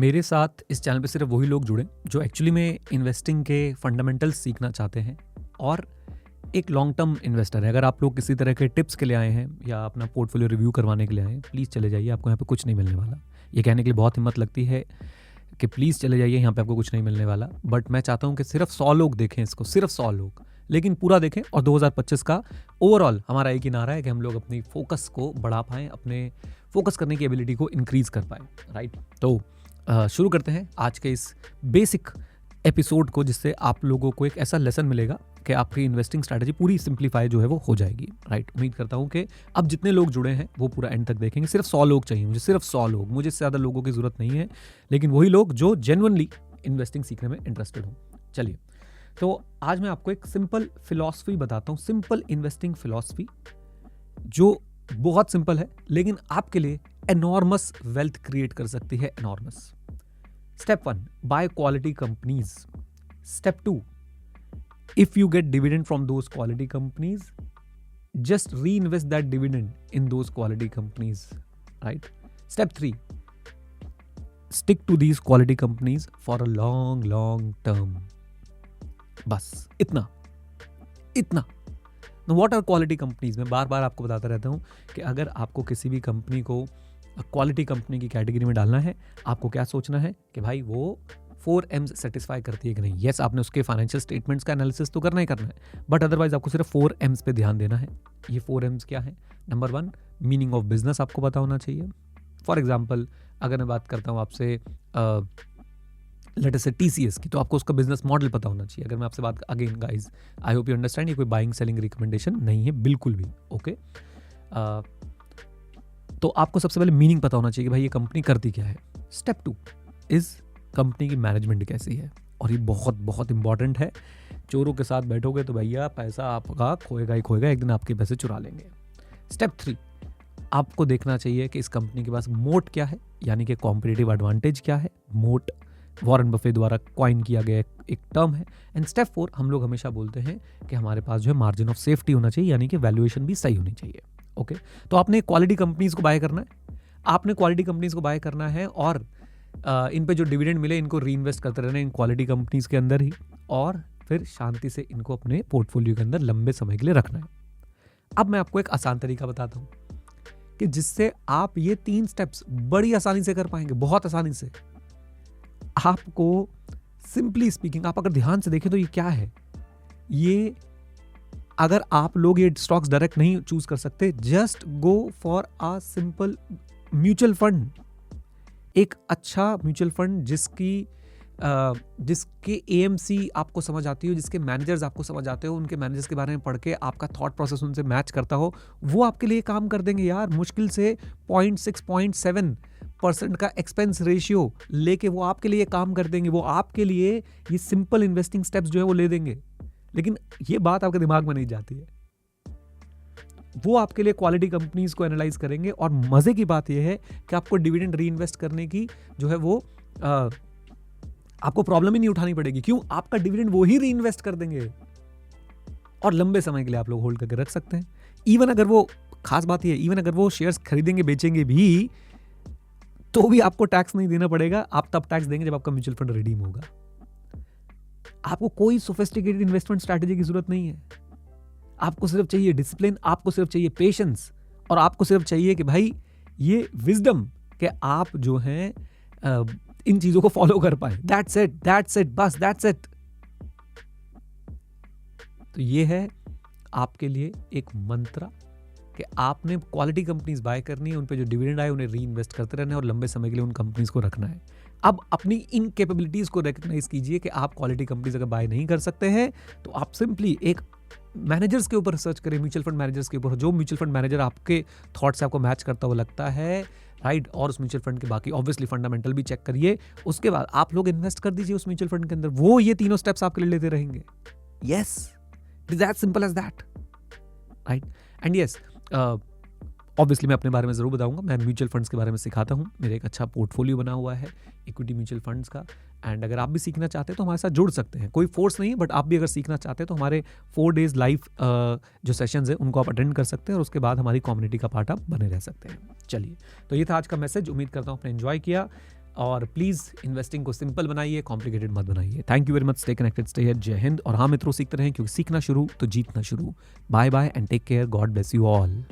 मेरे साथ इस चैनल पे सिर्फ वही लोग जुड़े जो एक्चुअली में इन्वेस्टिंग के फंडामेंटल्स सीखना चाहते हैं और एक लॉन्ग टर्म इन्वेस्टर है। अगर आप लोग किसी तरह के टिप्स के लिए आए हैं या अपना पोर्टफोलियो रिव्यू करवाने के लिए आए हैं, प्लीज़ चले जाइए, आपको यहाँ पे कुछ नहीं मिलने वाला। ये कहने के लिए बहुत हिम्मत लगती है कि प्लीज़ चले जाइए, यहाँ पे आपको कुछ नहीं मिलने वाला। बट मैं चाहता हूँ कि सिर्फ 100 लोग देखें इसको, सिर्फ 100 लोग, लेकिन पूरा देखें। और 2025 का ओवरऑल हमारा एक ही नारा है कि हम लोग अपनी फोकस को बढ़ा पाएँ, अपने फोकस करने की एबिलिटी को इंक्रीज़ कर पाएँ, राइट। तो शुरू करते हैं आज के इस बेसिक एपिसोड को, जिससे आप लोगों को एक ऐसा लेसन मिलेगा कि आपकी इन्वेस्टिंग स्ट्रैटेजी पूरी सिंप्लीफाई जो है वो हो जाएगी, राइट। उम्मीद करता हूँ कि अब जितने लोग जुड़े हैं वो पूरा एंड तक देखेंगे। सिर्फ 100 लोग चाहिए मुझे, सिर्फ 100 लोग, मुझे इससे ज़्यादा लोगों की ज़रूरत नहीं है, लेकिन वही लोग जो जेन्युइनली इन्वेस्टिंग सीखने में इंटरेस्टेड हों। चलिए, तो आज मैं आपको एक सिंपल फिलॉसफी बताता हूँ, सिंपल इन्वेस्टिंग फिलॉसफी जो बहुत सिंपल है लेकिन आपके लिए एनॉर्मस वेल्थ क्रिएट कर सकती है, enormous. Step 1, bye quality companies. Step 2, if you get dividend from those quality companies, just reinvest that dividend in those quality companies, right? Step 3, stick to these quality companies for a long term. बस इतना। Now what are quality companies? मैं बार बार आपको बताता रहता हूँ कि अगर आपको किसी भी कंपनी को क्वालिटी कंपनी की कैटेगरी में डालना है, आपको क्या सोचना है कि भाई वो 4 M's सेटिस्फाई करती है कि नहीं। यस, आपने उसके फाइनेंशियल स्टेटमेंट्स का एनालिसिस तो करना ही करना है, बट अदरवाइज आपको सिर्फ 4 M's पे ध्यान देना है। ये 4 M's क्या है? नंबर 1, मीनिंग ऑफ बिजनेस आपको पता होना चाहिए। फॉर एग्जाम्पल, अगर मैं बात करता हूँ आपसे लेट अस से TCS की, तो आपको उसका बिजनेस मॉडल पता होना चाहिए। अगर मैं आपसे बात, again guys I hope you understand, ये कोई बाइंग सेलिंग रिकमेंडेशन नहीं है बिल्कुल भी, ओके। तो आपको सबसे पहले मीनिंग पता होना चाहिए कि भाई ये कंपनी करती क्या है। स्टेप 2 इज कंपनी की मैनेजमेंट कैसी है, और ये बहुत बहुत इंपॉर्टेंट है। चोरों के साथ बैठोगे तो भैया पैसा आपका खोएगा ही खोएगा, एक दिन आपके पैसे चुरा लेंगे। स्टेप 3, आपको देखना चाहिए कि इस कंपनी के पास मोट क्या है, यानी कि कॉम्पिटिटिव एडवांटेज क्या है। मोट वॉरेन बफे द्वारा कॉइन किया गया एक टर्म है। एंड स्टेप 4, हम लोग हमेशा बोलते हैं कि हमारे पास जो है मार्जिन ऑफ सेफ्टी होना चाहिए, यानी कि वैल्यूएशन भी सही होनी चाहिए, ओके। तो आपने क्वालिटी कंपनीज को बाय करना है, और इन पे जो डिविडेंड मिले इनको रीइन्वेस्ट करते रहना इन क्वालिटी कंपनीज के अंदर ही, और फिर शांति से इनको अपने पोर्टफोलियो के अंदर लंबे समय के लिए रखना है। अब मैं आपको एक आसान तरीका बताता हूं कि जिससे आप ये 3 स्टेप्स बड़ी आसानी से कर पाएंगे, बहुत आसानी से। आपको सिंपली स्पीकिंग, आप अगर ध्यान से देखें तो ये क्या है, ये अगर आप लोग ये स्टॉक्स डायरेक्ट नहीं चूज कर सकते, just go for a simple mutual fund. एक अच्छा म्यूचुअल फंड जिसके AMC आपको समझ आती हो, जिसके मैनेजर्स आपको समझ आते हो, उनके मैनेजर्स के बारे में पढ़ के आपका थॉट प्रोसेस उनसे मैच करता हो, वो आपके लिए काम कर देंगे यार। मुश्किल से 0.6-0.7% का एक्सपेंस रेशियो लेके वो आपके लिए काम कर देंगे। वो आपके लिए ये सिंपल इन्वेस्टिंग स्टेप्स जो है वो ले देंगे। लेकिन ये बात आपके दिमाग में नहीं जाती है। वो आपके लिए क्वालिटी कंपनीज को एनालाइज करेंगे, और मजे की बात यह है कि आपको डिविडेंड रीइन्वेस्ट करने की जो है वो आपको प्रॉब्लम ही नहीं उठानी पड़ेगी। क्यों? आपका डिविडेंड वो ही रीइन्वेस्ट कर देंगे, और लंबे समय के लिए आप लोग होल्ड करके रख सकते हैं। इवन अगर वो, खास बात यह है, इवन अगर वो शेयर्स खरीदेंगे बेचेंगे भी, तो भी आपको टैक्स नहीं देना पड़ेगा। आप तब टैक्स देंगे जब आपका म्यूचुअल फंड रिडीम होगा। आपको कोई सोफिस्टिकेटेड इन्वेस्टमेंट स्ट्रैटेजी की जरूरत नहीं है। आपको सिर्फ चाहिए डिसिप्लिन, आपको सिर्फ चाहिए पेशेंस, और आपको सिर्फ चाहिए कि भाई ये विजडम कि आप जो हैं इन चीजों को फॉलो कर पाए। दैट्स इट, बस दैट्स इट। तो ये है आपके लिए एक मंत्र कि आपने क्वालिटी कंपनीज बाय करनी है, उन पे जो डिविडेंड आए उन्हें रीइन्वेस्ट करते रहना है, और लंबे समय के लिए उन कंपनीज को रखना है। अब अपनी इन कैपेबिलिटीज को रिकॉग्नाइज कीजिए कि आप क्वालिटी कंपनीज अगर बाय नहीं कर सकते हैं, तो आप सिंपली एक मैनेजर्स के ऊपर रिसर्च करें, म्यूचुअल फंड मैनेजर्स के ऊपर, जो म्यूचुअल फंड मैनेजर आपके थॉट से आपको मैच करता हुआ लगता है, राइट। और उस म्यूचुअल फंड के बाकी ऑब्वियसली फंडामेंटल भी चेक करिए। उसके बाद आप लोग इन्वेस्ट कर दीजिए उस म्यूचुअल फंड के अंदर। वो ये तीनों स्टेप्स आपके लिए लेते रहेंगे। Yes, it is that simple as that, right. And yes, obviously मैं अपने बारे में ज़रूर बताऊंगा। मैं म्यूचुअल फंड्स के बारे में सिखाता हूं। मेरा एक अच्छा पोर्टफोलियो बना हुआ है इक्विटी म्यूचुअल फंड्स का। एंड अगर आप भी सीखना चाहते हैं तो हमारे साथ जुड़ सकते हैं। कोई फोर्स नहीं है, बट आप भी अगर सीखना चाहते हैं तो हमारे 4 days लाइव जो सेशंस हैं उनको आप अटेंड कर सकते हैं, और उसके बाद हमारी कम्युनिटी का पार्ट आप बने रह सकते हैं। चलिए, तो ये था आज का मैसेज। उम्मीद करता हूँ आपने एंजॉय किया। और प्लीज़ इन्वेस्टिंग को सिंपल बनाइए, कॉम्प्लिकेटेड मत बनाइए। Thank you very much, stay connected, stay here, जय हिंद। और हाँ मित्रों, सीखते रहें क्योंकि सीखना शुरू तो जीतना शुरू। Bye bye and take care, God bless you all.